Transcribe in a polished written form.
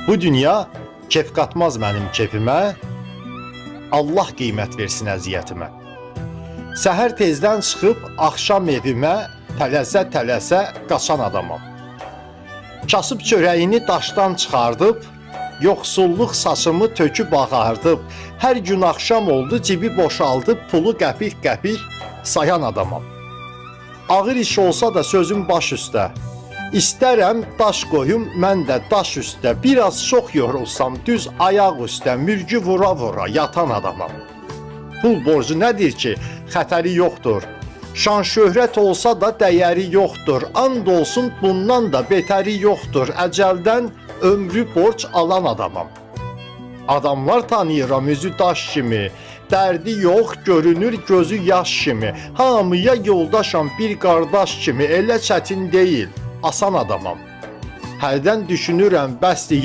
Bu dünya kef qatmaz mənim kefimə, Allah qiymət versin əziyyətimə. Səhər tezdən çıxıb axşam evimə, tələsə-tələsə qaçan adamam. Kasıb çörəyini daşdan çıxardıb, yoxsulluq saçımı töküb ağardıb, hər gün axşam oldu cibi boşaldıb, pulu qəpik-qəpik sayan adamam. Ağır iş olsa da sözüm baş üstə, İstərəm daş qoyum mən də daş üstə, biraz çox yorulsam düz ayaq üstə, mürgü vura-vura yatan adamam. Pul borcu nədir ki, xətəri yoxdur. Şan şöhrət olsa da dəyəri yoxdur. And olsun bundan da betəri yoxdur. Əcəldən ömrü borc alan adamam. Adamlar tanıyıram üzü daş kimi, dərdi yox görünür gözü yaş kimi. Hamıya yoldaşam bir qardaş kimi, elə çətin deyil, asan adamam. Hərdən düşünürəm bəsdir